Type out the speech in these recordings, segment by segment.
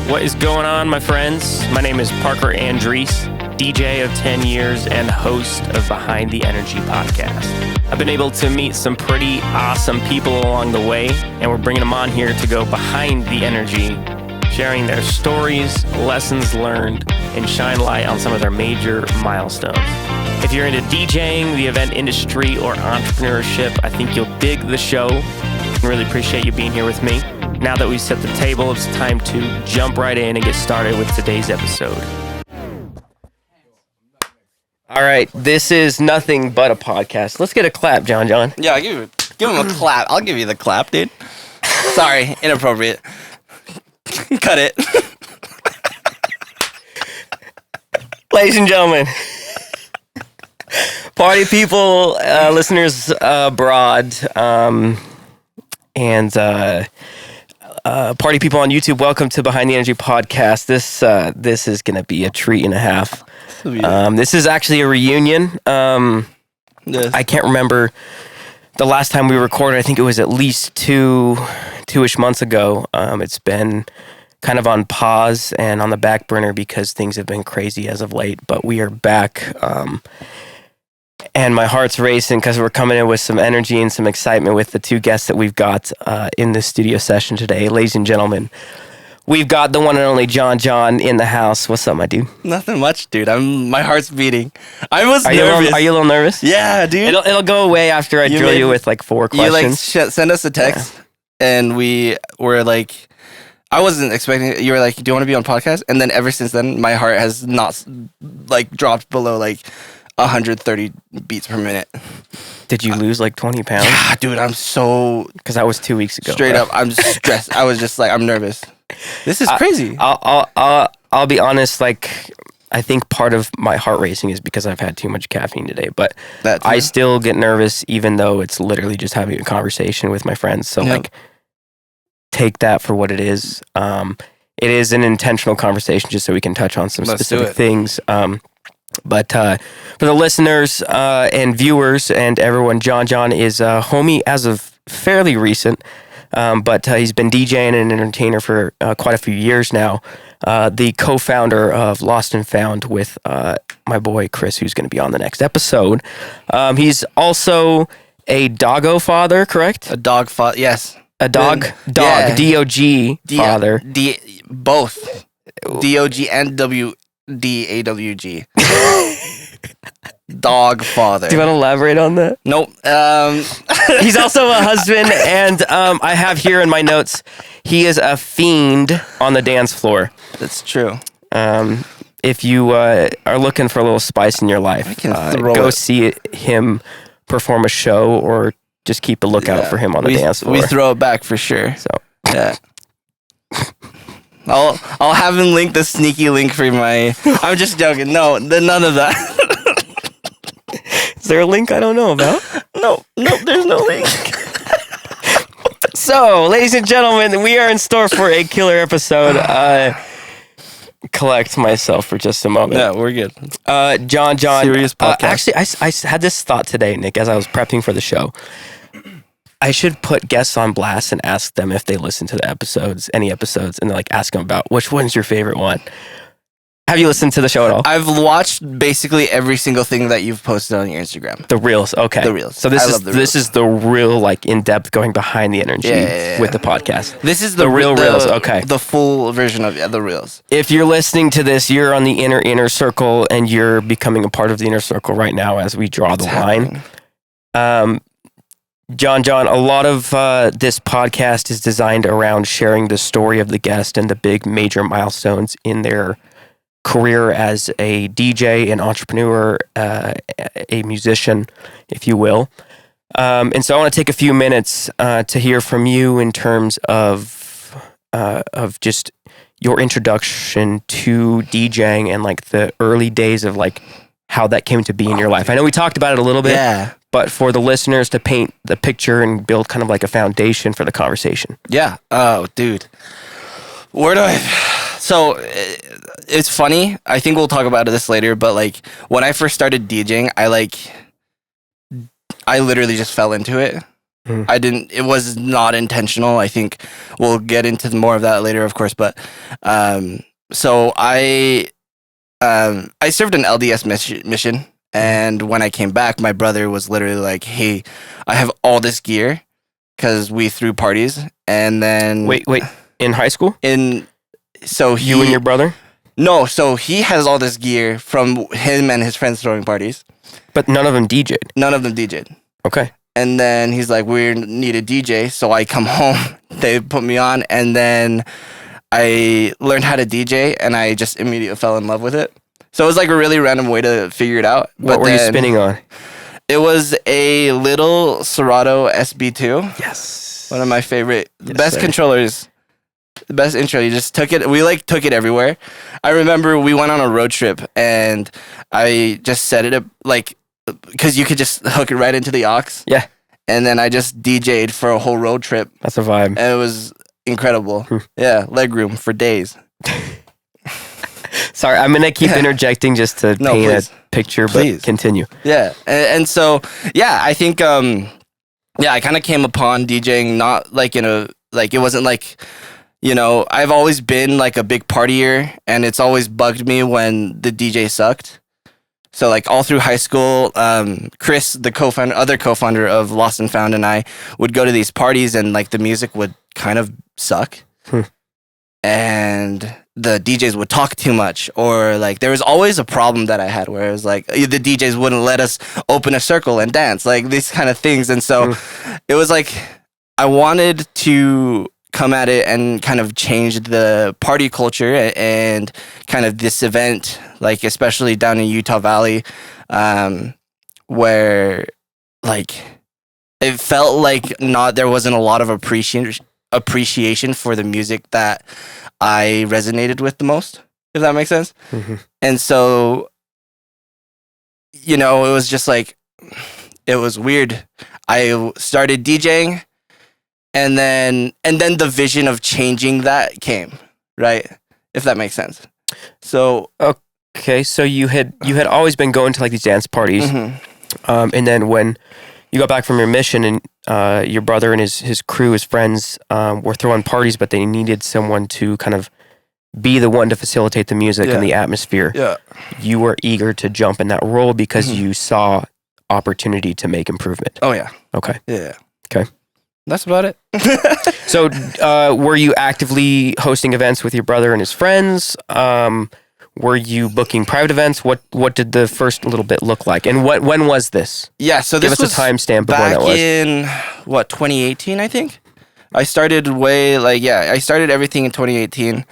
What is going on, my friends? My name is Parker Andriese, DJ of 10 years and host of Behind the Energy podcast. I've been able to meet some pretty awesome people along the way, and we're bringing them on here to go behind the energy, sharing their stories, lessons learned, and shine light on some of their major milestones. If you're into DJing, the event industry, or entrepreneurship, I think you'll dig the show. I really appreciate you being here with me. Now that we've set the table, it's time to jump right in and get started with today's episode. All right, this is nothing but a podcast. Let's get a clap, Jon Jon. Yeah, give him a clap. I'll give you the clap, dude. Sorry, inappropriate. Cut it. Ladies and gentlemen, party people, listeners abroad, and party people on YouTube, welcome to Behind the Energy podcast. This is going to be a treat and a half. This is actually a reunion. Yes. I can't remember the last time we recorded. I think it was at least two-ish months ago. It's been kind of on pause and on the back burner because things have been crazy as of late, but we are back. And my heart's racing because we're coming in with some energy and some excitement with the two guests that we've got in the studio session today. Ladies and gentlemen, we've got the one and only Jon Jon in the house. What's up, my dude? Nothing much, dude. My heart's beating. I was nervous. Are you a little nervous? Yeah, dude. It'll go away after I drill you with like 4 questions. You send us a text, and we were like, I wasn't expecting it. You were like, do you want to be on podcast? And then ever since then, my heart has not like dropped below like 130 beats per minute. Did you lose like 20 pounds? Yeah, dude, I'm so... Because that was 2 weeks ago. Straight up, I'm stressed. I was just like, I'm nervous. This is crazy. I'll be honest, like, I think part of my heart racing is because I've had too much caffeine today, but I still get nervous even though it's literally just having a conversation with my friends. So, like, take that for what it is. It is an intentional conversation just so we can touch on some specific things. But for the listeners and viewers and everyone, Jon Jon is a homie as of fairly recent, but he's been DJing and an entertainer for quite a few years now. The co-founder of Lost and Found with my boy Chris, who's going to be on the next episode. He's also a doggo father, correct? A dog father, yes. A dog, yeah. D-O-G father. Both. D-O-G and D-A-W-G. Dog father. Do you want to elaborate on that? Nope. He's also a husband, and I have here in my notes, he is a fiend on the dance floor. That's true. If you are looking for a little spice in your life, go see him perform a show or just keep a lookout for him on the dance floor. We throw it back for sure. So yeah. I'll have him link the sneaky link for my... I'm just joking. No, none of that. Is there a link I don't know about? No, there's no link. So, ladies and gentlemen, we are in store for a killer episode. Collect myself for just a moment. Yeah, we're good. Jon Jon. Serious podcast. Actually, I had this thought today, Nick, as I was prepping for the show. I should put guests on blast and ask them if they listen to the episodes, any episodes, and like ask them about which one's your favorite one. Have you listened to the show at all? I've watched basically every single thing that you've posted on your Instagram. The reels, okay. The reels. So this is the real like in depth going behind the energy with the podcast. This is the real reels, okay. The full version of the reels. If you're listening to this, you're on the inner circle, and you're becoming a part of the inner circle right now as we draw the line. Jon Jon, a lot of this podcast is designed around sharing the story of the guest and the big major milestones in their career as a DJ, an entrepreneur, a musician, if you will. And so I want to take a few minutes to hear from you in terms of just your introduction to DJing and like the early days of like how that came to be in your life. I know we talked about it a little bit. Yeah. But for the listeners to paint the picture and build kind of like a foundation for the conversation. Yeah. Oh, dude. Where do I... So, it's funny. I think we'll talk about this later, but like, when I first started DJing, I literally just fell into it. It was not intentional. I think we'll get into more of that later, of course. But so I served an LDS mission. And when I came back, my brother was literally like, hey, I have all this gear because we threw parties. And then... Wait. In high school? So you and your brother? No, so he has all this gear from him and his friends throwing parties. But none of them DJ'd? None of them DJ'd. Okay. And then he's like, we need a DJ. So I come home, they put me on, and then I learned how to DJ, and I just immediately fell in love with it. So it was like a really random way to figure it out. What were you spinning on? It was a little Serato SB2. Yes. One of my favorite, best controllers. The best intro. You just took it. We took it everywhere. I remember we went on a road trip and I just set it up because you could just hook it right into the aux. Yeah. And then I just DJ'd for a whole road trip. That's a vibe. And it was incredible. Yeah. Legroom for days. Sorry, I'm going to keep interjecting just to paint a picture, but continue. Yeah. And so, yeah, I think, I kind of came upon DJing not it wasn't like, I've always been like a big partier, and it's always bugged me when the DJ sucked. So like all through high school, Chris, the other co-founder of Lost and Found, and I would go to these parties, and like the music would kind of suck. And the DJs would talk too much, or like there was always a problem that I had where it was like the DJs wouldn't let us open a circle and dance, like these kind of things. And so it was like I wanted to come at it and kind of change the party culture and kind of this event, like especially down in Utah Valley, where like it felt like there wasn't a lot of appreciation for the music that I resonated with the most, if that makes sense. And so, it was just like, it was weird. I started DJing, and then the vision of changing that came, right? If that makes sense. So okay, so you had always been going to like these dance parties, and then when you got back from your mission, and your brother and his crew, his friends, were throwing parties, but they needed someone to kind of be the one to facilitate the music and the atmosphere. Yeah. You were eager to jump in that role because you saw opportunity to make improvement. Oh, yeah. Okay. Yeah. Okay. That's about it. So were you actively hosting events with your brother and his friends? Were you booking private events? What did the first little bit look like? And when was this? Yeah, so this Give us a timestamp of when that was. Back in, 2018, I think? I started I started everything in 2018.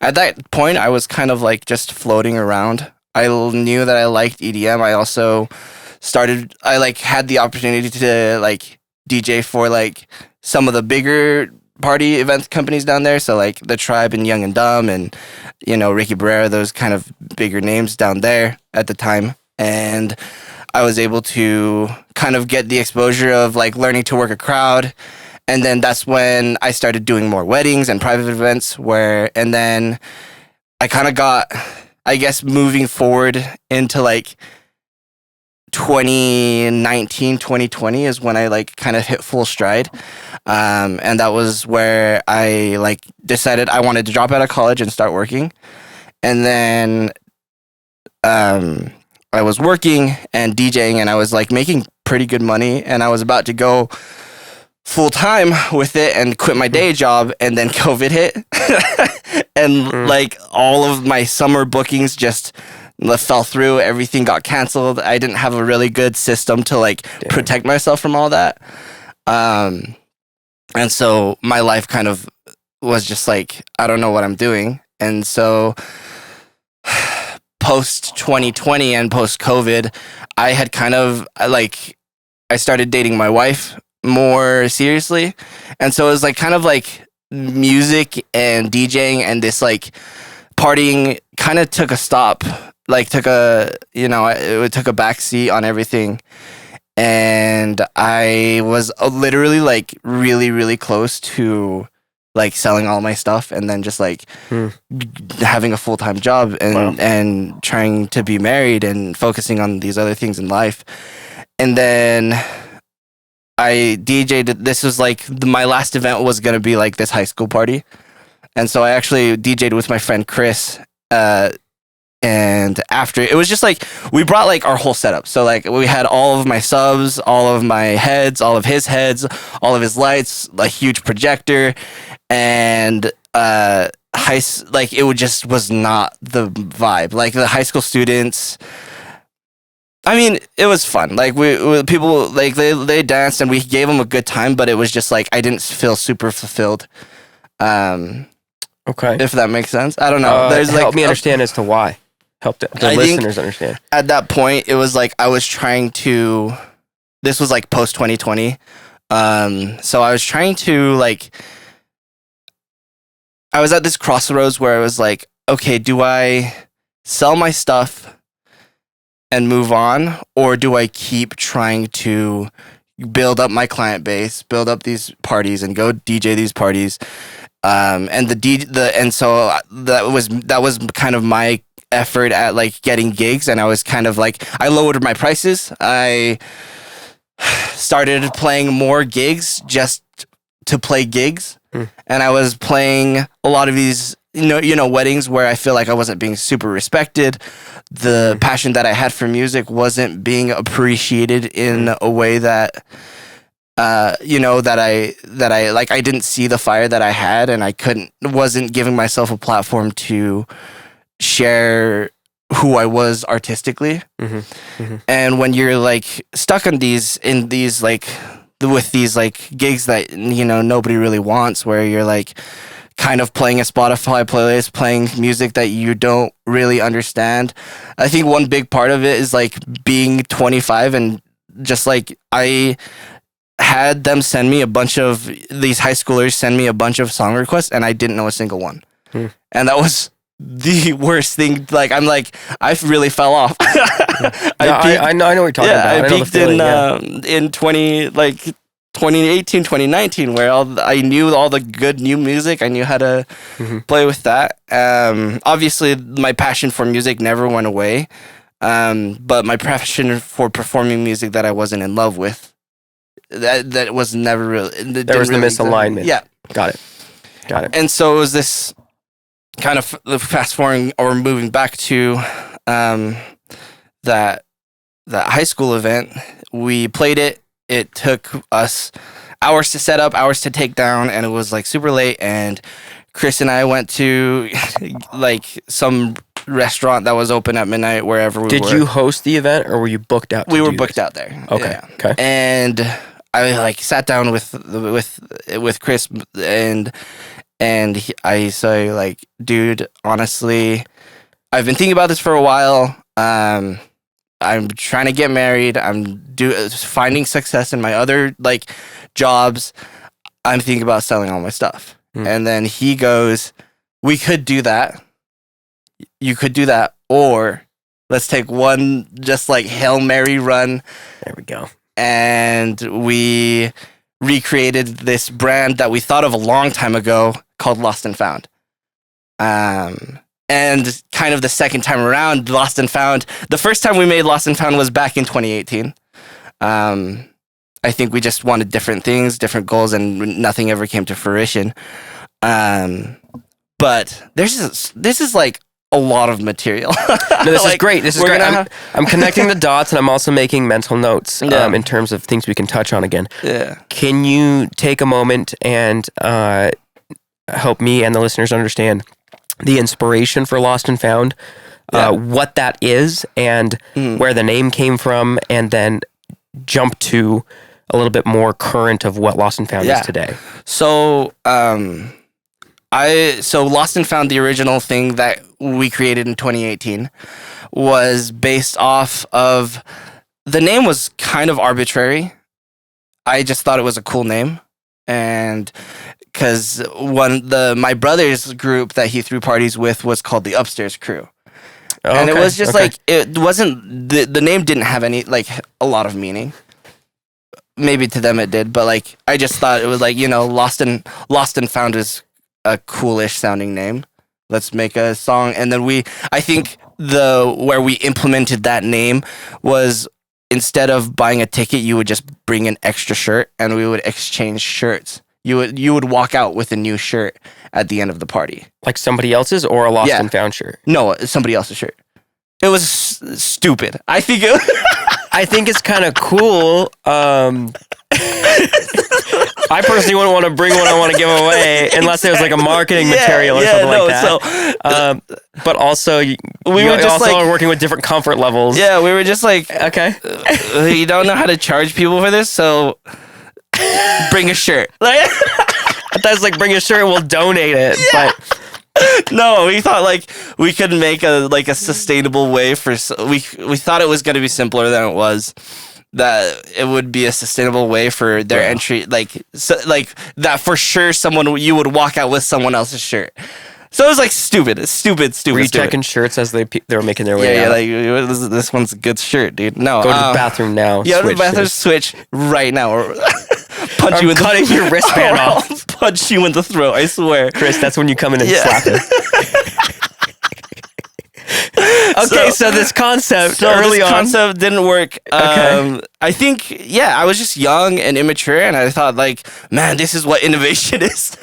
At that point, I was kind of like just floating around. I knew that I liked EDM. I also had the opportunity to like DJ for like some of the bigger party event companies down there, so like the Tribe and Young and Dumb and Ricky Barrera, those kind of bigger names down there at the time. And I was able to kind of get the exposure of like learning to work a crowd. And then that's when I started doing more weddings and private events and then I kind of got, I guess, moving forward into like 2019, 2020 is when I like kind of hit full stride. And that was where I like decided I wanted to drop out of college and start working. And then I was working and DJing, and I was like making pretty good money, and I was about to go full time with it and quit my day job, and then COVID hit. And like all of my summer bookings just fell through. Everything got canceled. I didn't have a really good system to like protect myself from all that. And so my life kind of was just like, I don't know what I'm doing. And so post 2020 and post COVID, I had kind of like, I started dating my wife more seriously. And so it was like kind of like music and DJing and this like partying kind of took a stop, like took a backseat on everything. And I was literally like really, really close to like selling all my stuff and then just like having a full-time job and trying to be married and focusing on these other things in life. And then I DJ'd. This was like my last event was gonna be like this high school party, and so I actually DJ'd with my friend Chris. And after it was just like we brought like our whole setup. So like we had all of my subs, all of my heads, all of his heads, all of his lights, a huge projector, and like it was not the vibe. Like the high school students. I mean, it was fun. Like we people like they danced and we gave them a good time, but it was just like I didn't feel super fulfilled. Okay, if that makes sense. I don't know. Help me understand as to why. Help the listeners understand. At that point, it was like I was trying to. This was like post 2020, so I was trying to like. I was at this crossroads where I was like, okay, do I sell my stuff and move on, or do I keep trying to build up my client base, build up these parties, and go DJ these parties? And so that was kind of my effort at like getting gigs, and I was kind of like I lowered my prices. I started playing more gigs just to play gigs, and I was playing a lot of these you know weddings where I feel like I wasn't being super respected. The passion that I had for music wasn't being appreciated in a way that that I like I didn't see the fire that I had, and I wasn't giving myself a platform to share who I was artistically. And when you're like stuck on these with these like gigs that nobody really wants, where you're like kind of playing a Spotify playlist, playing music that you don't really understand. I think one big part of it is like being 25 and just like I had them send me these high schoolers send me a bunch of song requests, and I didn't know a single one. And that was the worst thing. Like I'm like I really fell off. I know what you're talking about. I peaked in 2018, 2019, where I knew all the good new music. I knew how to play with that. Obviously, my passion for music never went away, but my passion for performing music that I wasn't in love with, that was never really. There was the misalignment. Yeah, got it. And so it was this kind of fast forwarding or moving back to that high school event. We played it. It took us hours to set up, hours to take down, and it was like super late. And Chris and I went to like some restaurant that was open at midnight wherever we were. Did you host the event, or were you booked out? We were booked out there. Okay. Yeah. Okay. And I like sat down with Chris and I say like, dude, honestly, I've been thinking about this for a while. I'm trying to get married. I'm finding success in my other like jobs. I'm thinking about selling all my stuff. And then he goes, we could do that. You could do that. Or let's take one just like Hail Mary run. There we go. And we recreated this brand that we thought of a long time ago called Lost and Found. And kind of the second time around, Lost and Found. The first time we made Lost and Found was back in 2018. I think we just wanted different things, different goals, and nothing ever came to fruition. But this is like a lot of material. No, this is great. This is great. I'm connecting the dots, and I'm also making mental notes in terms of things we can touch on again. Yeah. Can you take a moment and help me and the listeners understand the inspiration for Lost and Found, what that is, and where the name came from, and then jump to a little bit more current of what Lost and Found is today? So, Lost and Found, the original thing that we created in 2018, was based off of, the name was kind of arbitrary. I just thought it was a cool name, and because my brother's group that he threw parties with was called the Upstairs Crew. And it was just like, it wasn't, the name didn't have any, like, a lot of meaning. Maybe to them it did, but like, I just thought it was like, Lost and Found is a coolish sounding name. Let's make a song. And then I think where we implemented that name was instead of buying a ticket, you would just bring an extra shirt and we would exchange shirts. You would walk out with a new shirt at the end of the party. Like somebody else's or a lost and found shirt? No, somebody else's shirt. It was stupid. I think it's kind of cool. I personally wouldn't want to bring one I want to give away unless it was like a marketing material or something like that. But also, we were just also are working with different comfort levels. Yeah, we were just like, okay, you don't know how to charge people for this, so bring a shirt. I thought it was like, bring a shirt and we'll donate it. Yeah. But no, we thought like we could make a sustainable way for. We thought it was going to be simpler than it was. That it would be a sustainable way for their entry, like that for sure. You would walk out with someone else's shirt. So it was like stupid. Were you checking shirts as they were making their way out? Yeah, like this one's a good shirt, dude. No, go to the bathroom now. Yeah, go to the bathroom, switch right now, or punch you in cutting your wristband off. I'll punch you in the throat. I swear, Chris. That's when you come in and slap him. Okay, so this concept didn't work. Okay. I think, I was just young and immature, and I thought, like, man, this is what innovation is.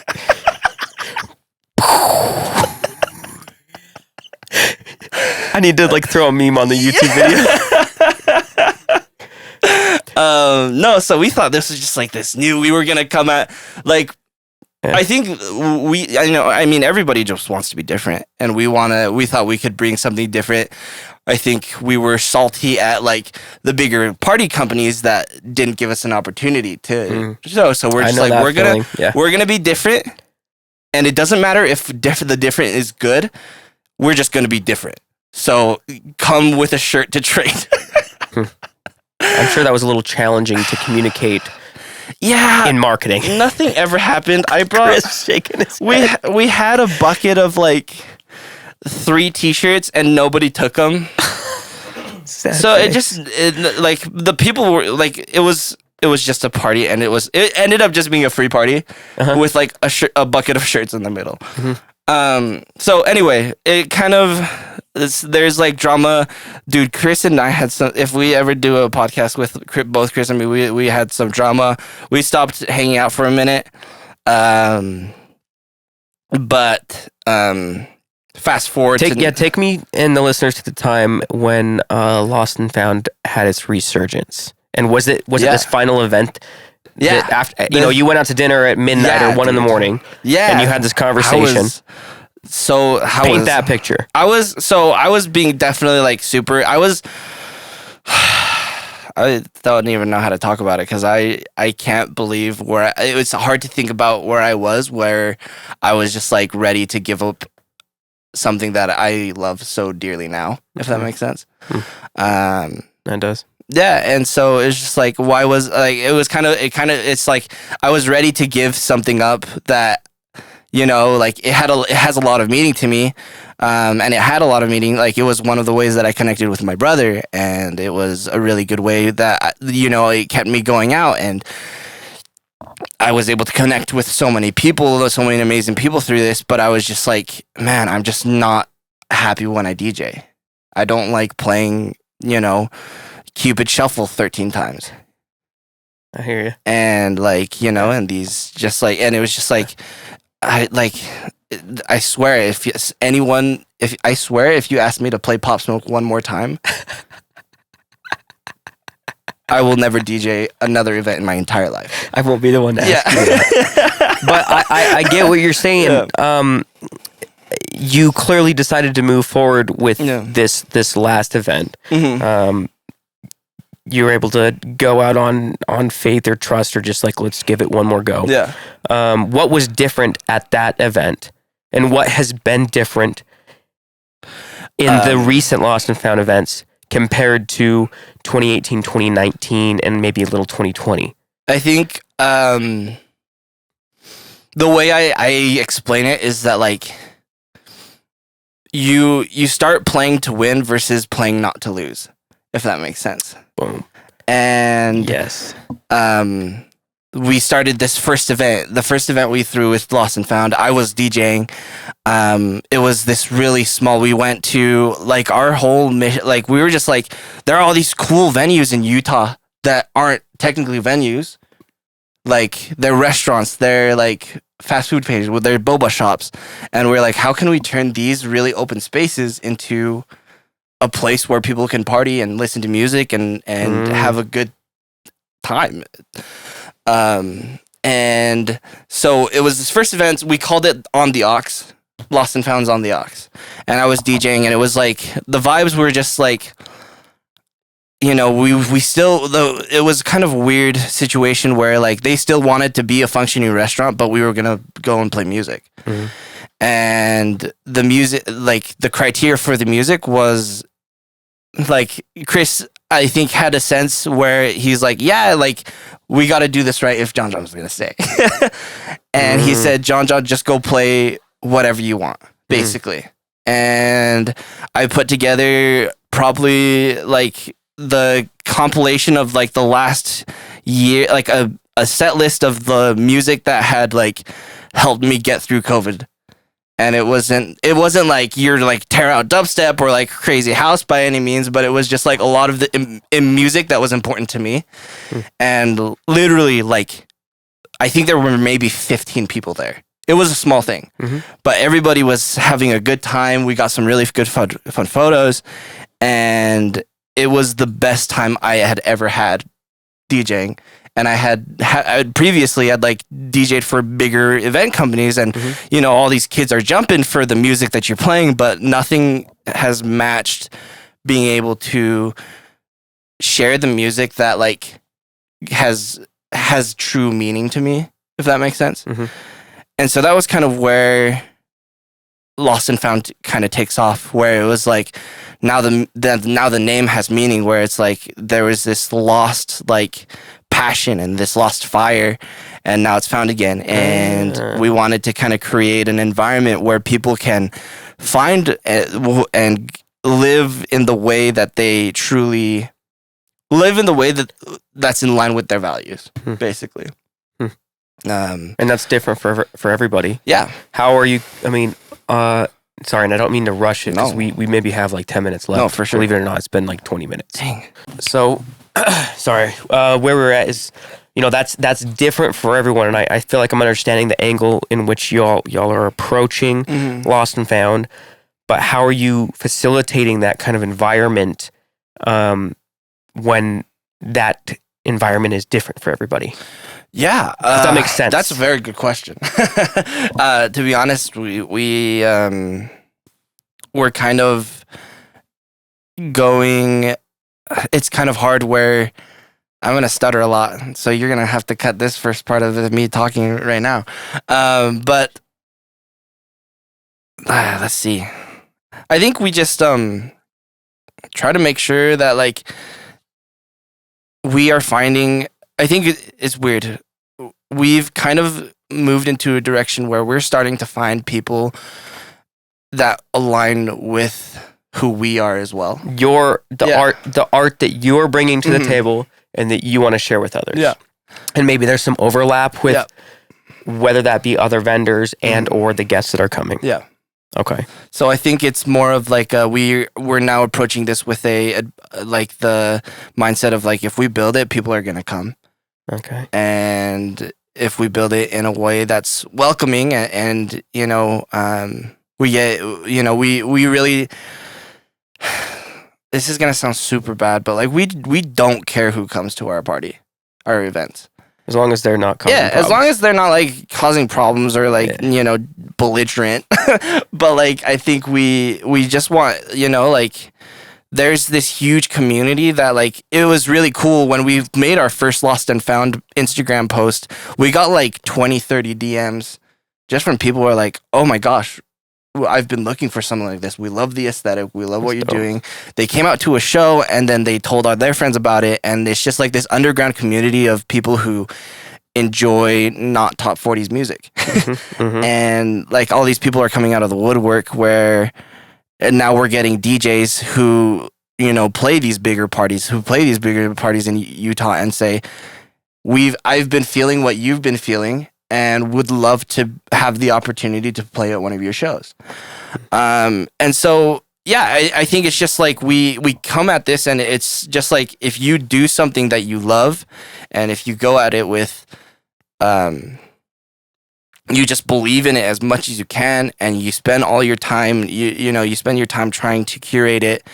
I need to like throw a meme on the YouTube video. No, so we thought this was just like this new. We were gonna come at like. Yeah. I think everybody just wants to be different, and we thought we could bring something different. I think we were salty at like the bigger party companies that didn't give us an opportunity to. So we're just like, we're gonna be different, and it doesn't matter if the different is good. We're just gonna be different. So come with a shirt to trade. I'm sure that was a little challenging to communicate. Yeah, in marketing, nothing ever happened. I brought Chris shaking his head. We had a bucket of like 3 T-shirts and nobody took them. So like the people were like it was just a party, and it ended up just being a free party with like a bucket of shirts in the middle. So anyway, it kind of there's like drama, dude. Chris and I had some. If we ever do a podcast with both Chris and me, we had some drama. We stopped hanging out for a minute, but fast forward. Take me and the listeners to the time when Lost and Found had its resurgence, and was it this final event? Yeah, after you went out to dinner at midnight or 1 in the morning. Yeah, and you had this conversation. Paint that picture. I was being definitely like super. I don't even know how to talk about it because I can't believe it was hard to think about where I was, where I was just like ready to give up something that I love so dearly now, if that makes sense. That does. Yeah, and so it's just like, why was like it's like I was ready to give something up that, like it has a lot of meaning to me, and it had a lot of meaning. Like it was one of the ways that I connected with my brother, and it was a really good way that it kept me going out, and I was able to connect with so many people, so many amazing people through this. But I was just like, man, I'm just not happy when I DJ. I don't like playing, Cupid Shuffle 13 times. I hear you. And like, and these just like, and it was just like, I swear if you ask me to play Pop Smoke one more time, I will never DJ another event in my entire life. I won't be the one to ask you that. But I get what you're saying. Yeah. You clearly decided to move forward with this last event. Mm-hmm. You were able to go out on faith or trust, or just like, let's give it one more go. Yeah. What was different at that event, and what has been different in the recent Lost and Found events compared to 2018, 2019, and maybe a little 2020? I think the way I explain it is that like you start playing to win versus playing not to lose, if that makes sense. Boom. And yes, we started this first event. The first event we threw with Lost and Found, I was DJing. It was this really small. We went to like our whole mission. Like we were just like, there are all these cool venues in Utah that aren't technically venues. Like they're restaurants, they're like fast food pages, they're boba shops, and we're like, how can we turn these really open spaces into a place where people can party and listen to music and have a good time. And so it was this first event. We called it On the Aux, Lost and Found's On the Aux, and I was DJing, and it was like the vibes were just like, you know, we still, though it was kind of a weird situation where like they still wanted to be a functioning restaurant, but we were gonna go and play music. And the music, like the criteria for the music was like Chris, I think, had a sense where he's like, yeah, like we got to do this right if Jon Jon was gonna stay. And he said, Jon Jon, just go play whatever you want, basically. And I put together probably like the compilation of like the last year, like a set list of the music that had like helped me get through COVID. And it wasn't like you're like tear out dubstep or like crazy house by any means, but it was just like a lot of the in music that was important to me. And literally like, I think there were maybe 15 people there. It was a small thing, but everybody was having a good time. We got some really good fun photos, and it was the best time I had ever had DJing. And I had previously had like DJed for bigger event companies, and you know, all these kids are jumping for the music that you're playing, but nothing has matched being able to share the music that like has true meaning to me, if that makes sense. And so that was kind of where Lost and Found kind of takes off, where it was like now the name has meaning, where it's like there was this lost like passion and this lost fire, and now it's found again. And we wanted to kind of create an environment where people can find and live in the way that they truly live, in the way that's in line with their values, basically. And that's different for everybody. Yeah. How are you? I mean, sorry, and I don't mean to rush it, because we maybe have like 10 minutes left. No, for sure. Believe it or not, it's been like 20 minutes. Dang. So, sorry, where we're at is, you know, that's different for everyone, and I feel like I'm understanding the angle in which y'all are approaching Lost and Found, but how are you facilitating that kind of environment when that environment is different for everybody? Yeah, does that make sense? That's a very good question. To be honest, we're kind of going. It's kind of hard where I'm gonna stutter a lot, so you're gonna have to cut this first part of me talking right now. But let's see. I think we just try to make sure that like we are finding. I think it's weird. We've kind of moved into a direction where we're starting to find people that align with who we are as well. The art that you're bringing to the table and that you want to share with others. Yeah. And maybe there's some overlap with whether that be other vendors and or the guests that are coming. Yeah. Okay. So I think it's more of like we're now approaching this with like the mindset of like, if we build it, people are gonna come. Okay. And if we build it in a way that's welcoming and you know, we get, you know, we really, this is gonna sound super bad, but like we don't care who comes to our party, our events. As long as they're not causing problems. As long as they're not like causing problems or like, you know, belligerent. But like, I think we just want, you know, like there's this huge community that like, it was really cool when we made our first Lost and Found Instagram post. We got like 20, 30 DMs just from people who are like, oh my gosh, I've been looking for something like this. We love the aesthetic. We love what you're doing. They came out to a show and then they told all their friends about it. And it's just like this underground community of people who enjoy not top 40s music. And like all these people are coming out of the woodwork and now we're getting DJs who, you know, play these bigger parties in Utah and say, I've been feeling what you've been feeling, and would love to have the opportunity to play at one of your shows. And so, yeah, I think it's just like we come at this, and it's just like if you do something that you love, and if you go at it with, you just believe in it as much as you can, and you spend all your time, you spend your time trying to curate it,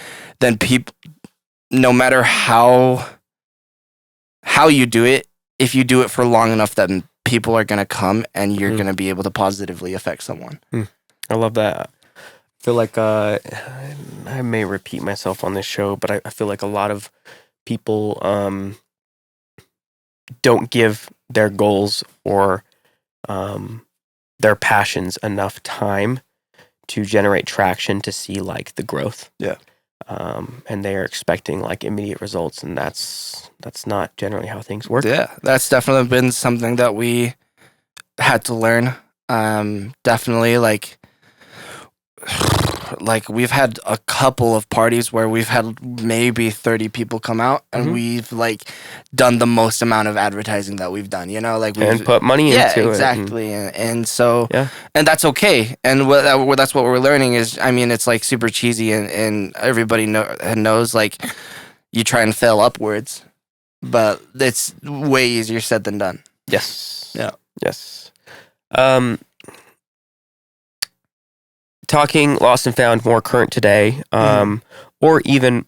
then people, no matter how you do it, if you do it for long enough, then people are going to come, and you're going to be able to positively affect someone. I love that. I feel like I may repeat myself on this show, but I feel like a lot of people don't give their goals or their passions enough time to generate traction to see like the growth. Yeah. And they are expecting like immediate results, and that's not generally how things work. Yeah, that's definitely been something that we had to learn. Definitely like we've had a couple of parties where we've had maybe 30 people come out, and we've like done the most amount of advertising that we've done, like we've put money into it. Exactly. And so, and that's okay. And that's what we're learning is, I mean, it's like super cheesy, and everybody knows like you try and fail upwards, but it's way easier said than done. Yes. Yeah. Yes. Talking Lost and Found more current today, or even,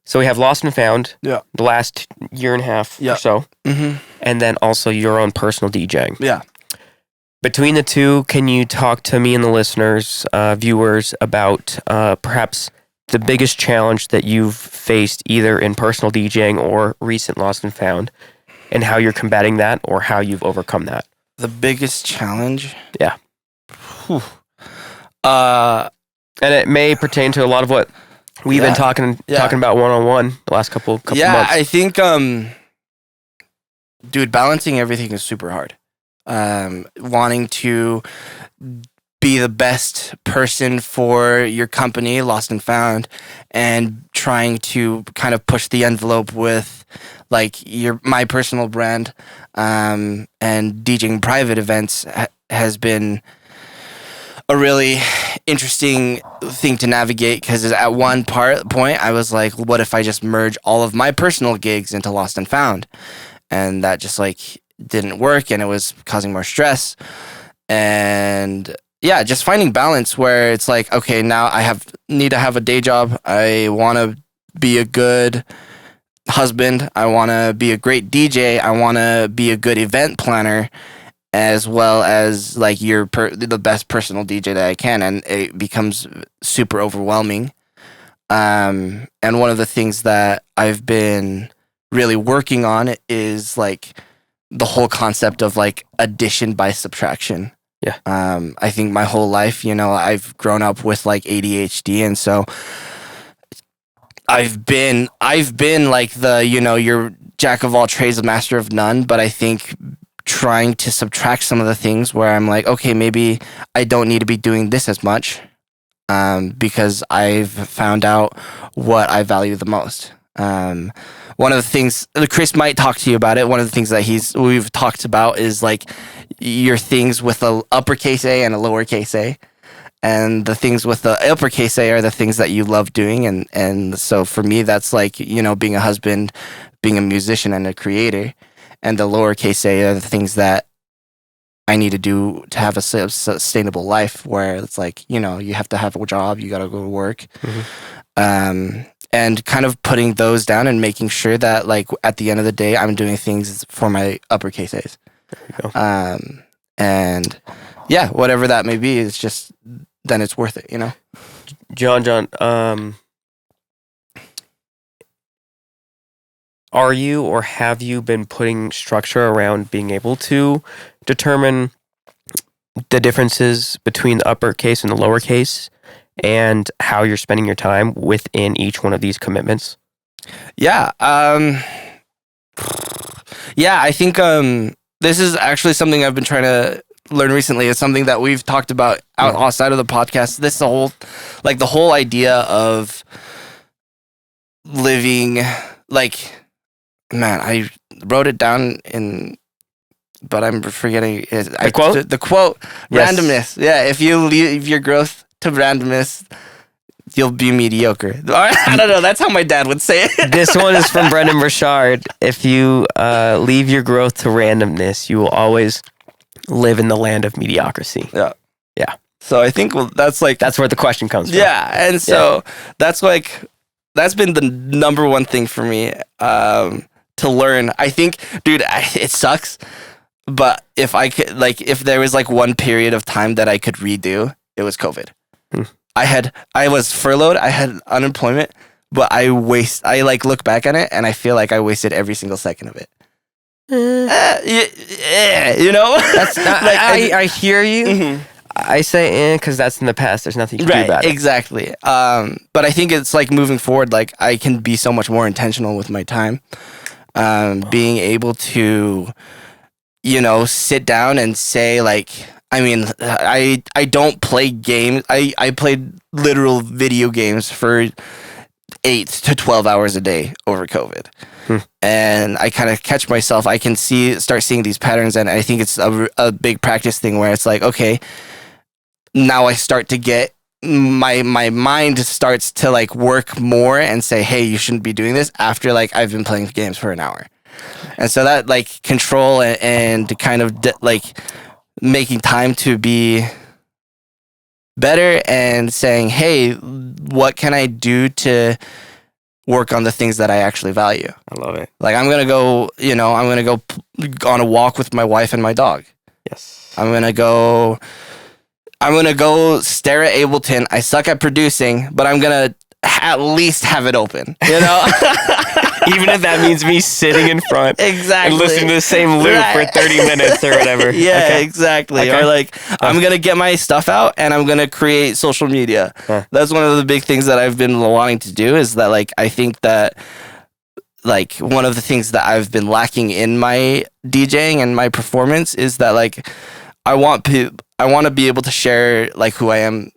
so we have Lost and Found, the last year and a half or so, and then also your own personal DJing. Yeah. Between the two, can you talk to me and the listeners, viewers, about perhaps the biggest challenge that you've faced either in personal DJing or recent Lost and Found, and how you're combating that or how you've overcome that? The biggest challenge? Yeah. Whew. And it may pertain to a lot of what we've been talking about one-on-one the last couple months. Yeah, I think, dude, balancing everything is super hard. Wanting to be the best person for your company, Lost and Found, and trying to kind of push the envelope with like my personal brand, and DJing private events has been a really interesting thing to navigate, because at one point I was like, what if I just merge all of my personal gigs into Lost and Found? And that just like didn't work, and it was causing more stress. And yeah, just finding balance where it's like, okay, now I need to have a day job. I want to be a good husband. I want to be a great DJ. I want to be a good event planner, as well as like the best personal DJ that I can, and it becomes super overwhelming. And one of the things that I've been really working on is like the whole concept of like addition by subtraction. Yeah. I think my whole life, I've grown up with like ADHD, and so I've been like the, you're jack of all trades, a master of none, but I think trying to subtract some of the things where I'm like, okay, maybe I don't need to be doing this as much, because I've found out what I value the most. One of the things, Chris might talk to you about it, one of the things that we've talked about is like your things with a uppercase A and a lowercase a. And the things with the uppercase A are the things that you love doing. And so for me, that's like, being a husband, being a musician and a creator. And the lowercase a are the things that I need to do to have a sustainable life, where it's like, you have to have a job, you got to go to work. And kind of putting those down and making sure that like at the end of the day, I'm doing things for my uppercase A's. There you go. And yeah, whatever that may be, it's just, then it's worth it, Jon, are you or have you been putting structure around being able to determine the differences between the uppercase and the lowercase, and how you're spending your time within each one of these commitments? Yeah. Yeah, I think this is actually something I've been trying to learn recently. It's something that we've talked about outside of the podcast. This the whole idea of living like man, I wrote it down but I'm forgetting it. The quote? The quote, yes. randomness. Yeah, if you leave your growth to randomness, you'll be mediocre. I don't know. That's how my dad would say it. This one is from Brendan Burchard. If you leave your growth to randomness, you will always live in the land of mediocrity. Yeah. Yeah. So I think that's where the question comes from. Yeah, and so that's been the number one thing for me to learn. I think, dude, it sucks. But if I could, if there was one period of time that I could redo, it was COVID. I was furloughed. I had unemployment, but I look back at it and I feel like I wasted every single second of it. You know, that's not, I hear you. Mm-hmm. I say because that's in the past. There's nothing you can do about it. Exactly. But I think it's moving forward. I can be so much more intentional with my time. Being able to, sit down and say I don't play games. I played literal video games for 8 to 12 hours a day over COVID. And I kind of catch myself. I can start seeing these patterns, and I think it's a big practice thing where it's okay, now I start to get my mind starts to work more and say, hey, you shouldn't be doing this after I've been playing games for an hour. And so that control and kind of making time to be better and saying, hey, what can I do to work on the things that I actually value? I love it. I'm going to go, on a walk with my wife and my dog. Yes. I'm going to go stare at Ableton. I suck at producing, but I'm going to at least have it open, Even if that means me sitting in front exactly and listening to the same loop for 30 minutes or whatever. Yeah, okay. Exactly. Okay. Or I'm going to get my stuff out and I'm going to create social media. That's one of the big things that I've been wanting to do is that I think that one of the things that I've been lacking in my DJing and my performance is that I want to be able to share who I am.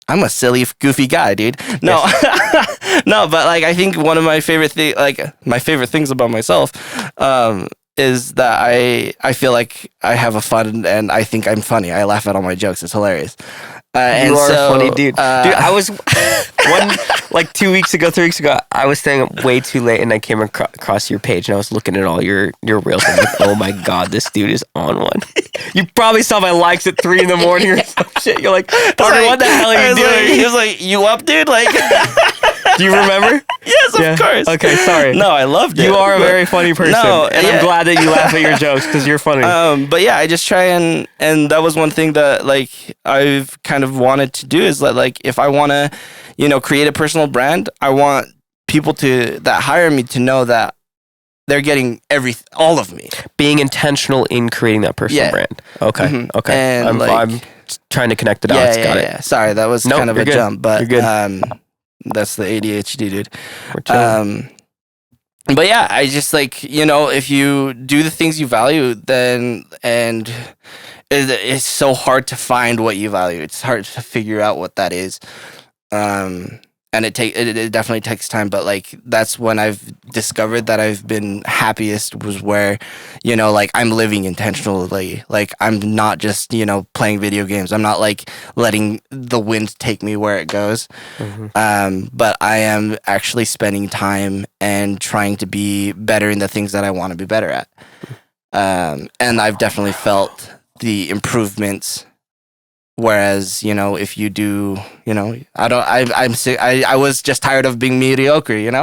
I'm a silly, goofy guy, dude. No, yes. No, but I think one of my favorite things about myself, is that I feel like I have a fun and I think I'm funny. I laugh at all my jokes. It's hilarious. You are a funny dude. Dude, I was 3 weeks ago, I was staying up way too late and I came across your page and I was looking at all your reels. I'm like, oh my God, this dude is on one. You probably saw my likes at 3 a.m. or some shit. You're like, Parker, what the hell are you doing? He was like, you up, dude? Do you remember? Yes, of course. Okay, sorry. No, I loved it. You are a very funny person. No, and I'm glad that you laugh at your jokes because you're funny. But yeah, I just try and that was one thing that I've kind of wanted to do is that if I want to, create a personal brand, I want people that hire me to know that they're getting all of me. Being intentional in creating that personal brand. Okay. Mm-hmm. Okay. And I'm trying to connect the dots. Got it. Yeah. Sorry, that was kind of a jump, but you're good. That's the ADHD, dude. But yeah, I just if you do the things you value, then it's so hard to find what you value. It's hard to figure out what that is. And it definitely takes time, but that's when I've discovered that I've been happiest was where, I'm living intentionally. I'm not just, playing video games. I'm not letting the wind take me where it goes. Mm-hmm. But I am actually spending time and trying to be better in the things that I want to be better at. And I've definitely felt the improvements. Whereas, if you do, I'm sick. I was just tired of being mediocre, I get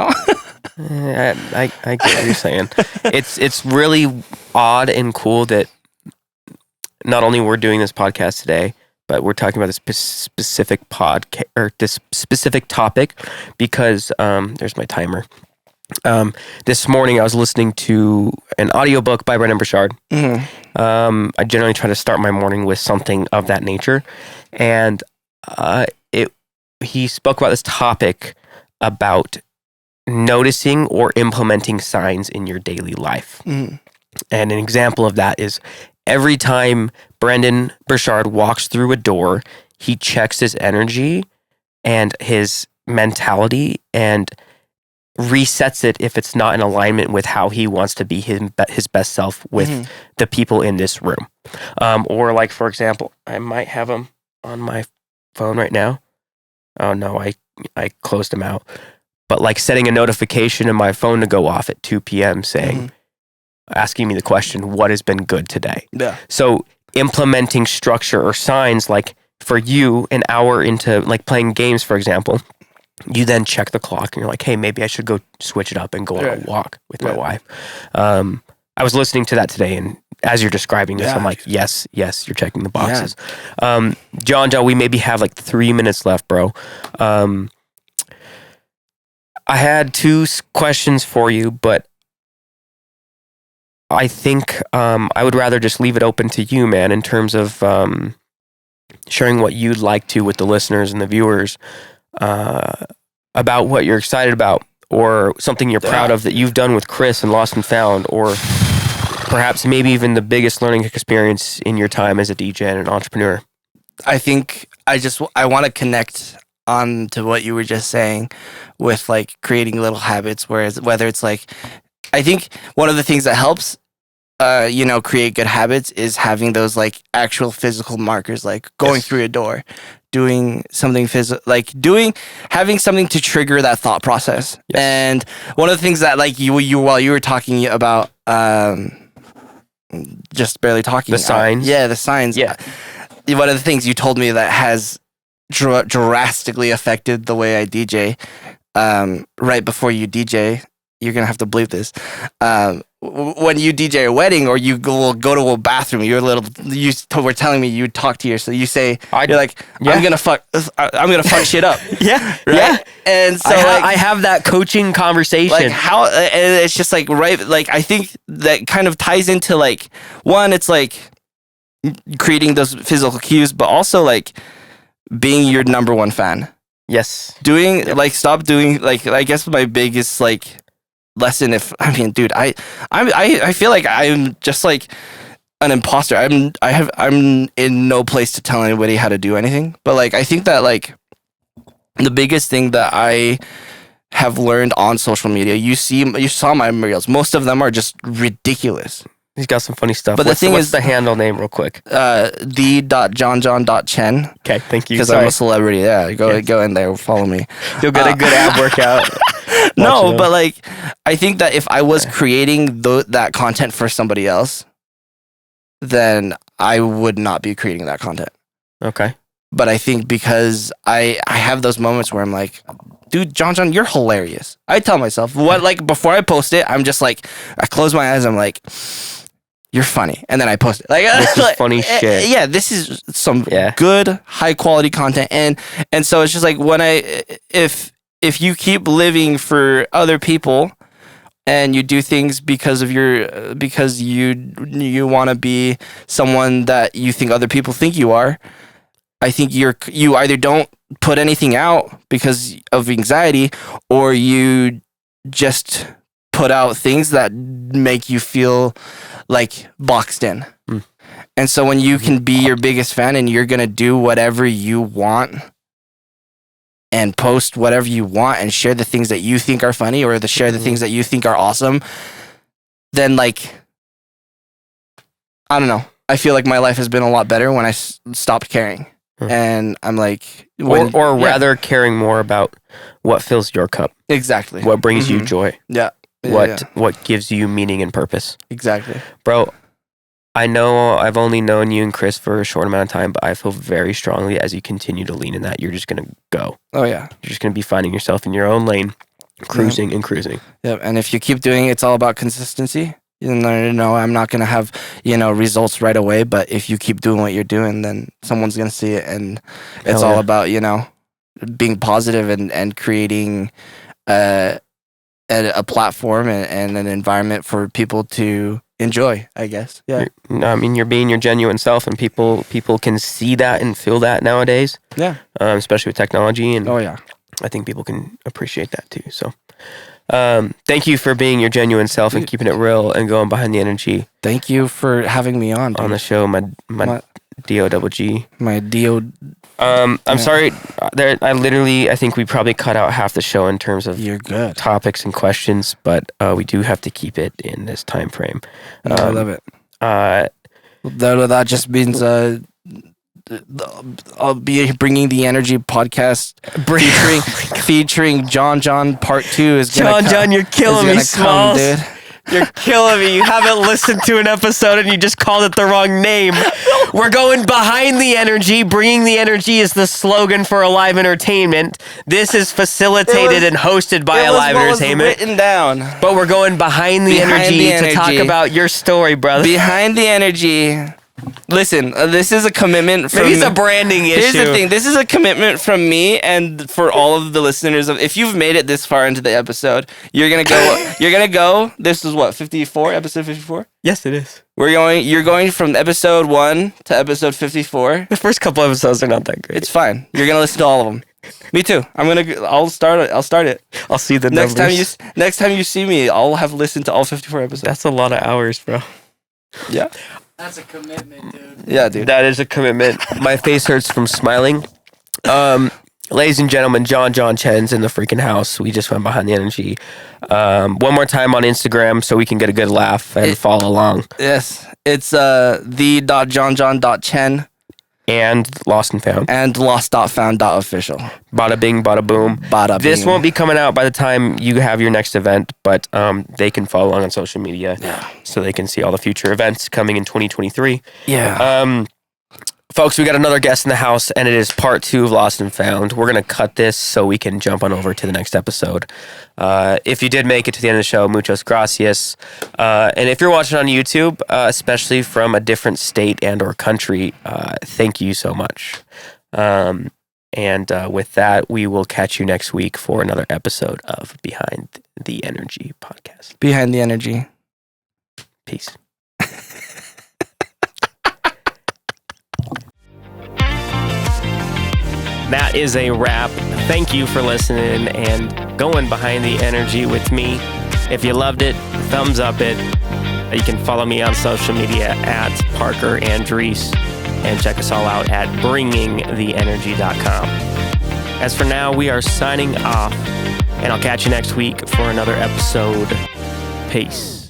what you're saying. It's really odd and cool that not only we're doing this podcast today, but we're talking about this specific podcast or this specific topic because there's my timer. This morning I was listening to an audiobook by Brendan Burchard. Mm-hmm. I generally try to start my morning with something of that nature. And he spoke about this topic about noticing or implementing signs in your daily life. Mm-hmm. And an example of that is every time Brendan Burchard walks through a door, he checks his energy and his mentality and resets it if it's not in alignment with how he wants to be his best self with the people in this room. Or like, for example, I might have him on my phone right now. Oh no, I closed him out. But like setting a notification in my phone to go off at 2 p.m. saying, asking me the question, what has been good today? Yeah. So implementing structure or signs, like for you, an hour into like playing games, for example, you then check the clock and you're like, hey, maybe I should go switch it up and go on a walk with my wife. I was listening to that today, and as you're describing this, I'm like, yes, you're checking the boxes. Jon, we maybe have like 3 minutes left, bro. I had 2 questions for you, but I think I would rather just leave it open to you, man, in terms of sharing what you'd like to with the listeners and the viewers about what you're excited about, or something you're proud of that you've done with Chris and Lost and Found, or perhaps maybe even the biggest learning experience in your time as a DJ and an entrepreneur. I think I want to connect on to what you were just saying with like creating little habits, whether it's like, I think one of the things that helps create good habits is having those like actual physical markers, like going through a door, doing something physical, like having something to trigger that thought process. Yes. And one of the things that like you while you were talking about, just barely talking, the signs. The signs. Yeah. One of the things you told me that has drastically affected the way I DJ, right before you DJ, you're going to have to bleep this. When you DJ a wedding or you go to a bathroom, you were telling me you talk to yourself. You say, I'm gonna fuck shit up. Yeah. Right. Yeah. And so I have that coaching conversation. Like how, and it's just like, right. Like, I think that kind of ties into like, one, it's like creating those physical cues, but also like being your number one fan. Yes. Stop doing, like, I guess my biggest like lesson, I feel like I'm just like an imposter. I'm in no place to tell anybody how to do anything, but like I think that like the biggest thing that I have learned on social media, you saw my reels, most of them are just ridiculous. He's got some funny stuff. But what's the handle name real quick? the.jonjon.chen. Okay, thank you. Because I'm a celebrity. Yeah, go in there, follow me. You'll get a good ab workout. No, but like, I think that if I was creating that content for somebody else, then I would not be creating that content. Okay. But I think because I have those moments where I'm like, dude, Jon, you're hilarious. I tell myself, before I post it, I'm just like, I close my eyes, I'm like, you're funny. And then I post it. Like, this is funny shit. Yeah, this is some good, high quality content. And so it's just like if you keep living for other people and you do things because you want to be someone that you think other people think you are, I think you either don't put anything out because of anxiety, or you just put out things that make you feel like boxed in. And so when you can be your biggest fan and you're going to do whatever you want and post whatever you want and share the things that you think are funny or share the things that you think are awesome, then like, I don't know. I feel like my life has been a lot better when I stopped caring. And I'm like, rather caring more about what fills your cup. Exactly. What brings you joy. Yeah. What gives you meaning and purpose. Exactly. Bro, I know I've only known you and Chris for a short amount of time, but I feel very strongly as you continue to lean in that, you're just going to go. Oh, yeah. You're just going to be finding yourself in your own lane, cruising and cruising. Yeah. And if you keep doing it, it's all about consistency. No, I'm not going to have, results right away, but if you keep doing what you're doing, then someone's going to see it. And it's all about, being positive and creating a platform and an environment for people to enjoy, I guess. Yeah. You're being your genuine self, and people can see that and feel that nowadays. Yeah. Especially with technology. And I think people can appreciate that too. So thank you for being your genuine self and keeping it real and going behind the energy. Thank you for having me on, dude. On the show. My D-O-G-G. My D-O... I'm sorry. I think we probably cut out half the show in terms of You're good. topics and questions, but we do have to keep it in this time frame. I love it. That just means I'll be bringing the Energy podcast featuring Jon Jon Part 2 is gonna Jon, you're killing me, Smalls. Dude. You're killing me. You haven't listened to an episode and you just called it the wrong name. We're going behind the energy. Bringing the energy is the slogan for Alive Entertainment. This is facilitated and hosted by Alive Entertainment. Written down. But we're going behind the energy to talk about your story, brother. Behind the energy. Listen, this is a commitment from Maybe it's a branding issue. Here's the thing. This is a commitment from me and for all of the listeners. If you've made it this far into the episode, you're going to go. This is what, 54? Episode 54? Yes, it is. You're going from episode 1 to episode 54. The first couple episodes are not that great. It's fine. You're going to listen to all of them. Me too. I'll start it. I'll see the numbers. Next time you see me, I'll have listened to all 54 episodes. That's a lot of hours, bro. Yeah. That's a commitment, dude. Yeah, dude. That is a commitment. My face hurts from smiling. Ladies and gentlemen, Jon Jon Chen's in the freaking house. We just went behind the energy. One more time on Instagram so we can get a good laugh and follow along. Yes. It's the.jonjon.chen. And Lost and Found. And lost.found.official. Bada bing, bada boom. Bada This bing. won't be coming out by the time you have your next event, but they can follow along on social media so they can see all the future events coming in 2023. Yeah. Folks, we got another guest in the house, and it is part 2 of Lost and Found. We're going to cut this so we can jump on over to the next episode. If you did make it to the end of the show, muchas gracias. And if you're watching on YouTube, especially from a different state and or country, thank you so much. And with that, we will catch you next week for another episode of Behind the Energy podcast. Behind the energy. Peace. That is a wrap. Thank you for listening and going behind the energy with me. If you loved it, thumbs up it. You can follow me on social media at Parker Andriese and check us all out at bringingtheenergy.com. As for now, we are signing off, and I'll catch you next week for another episode. Peace.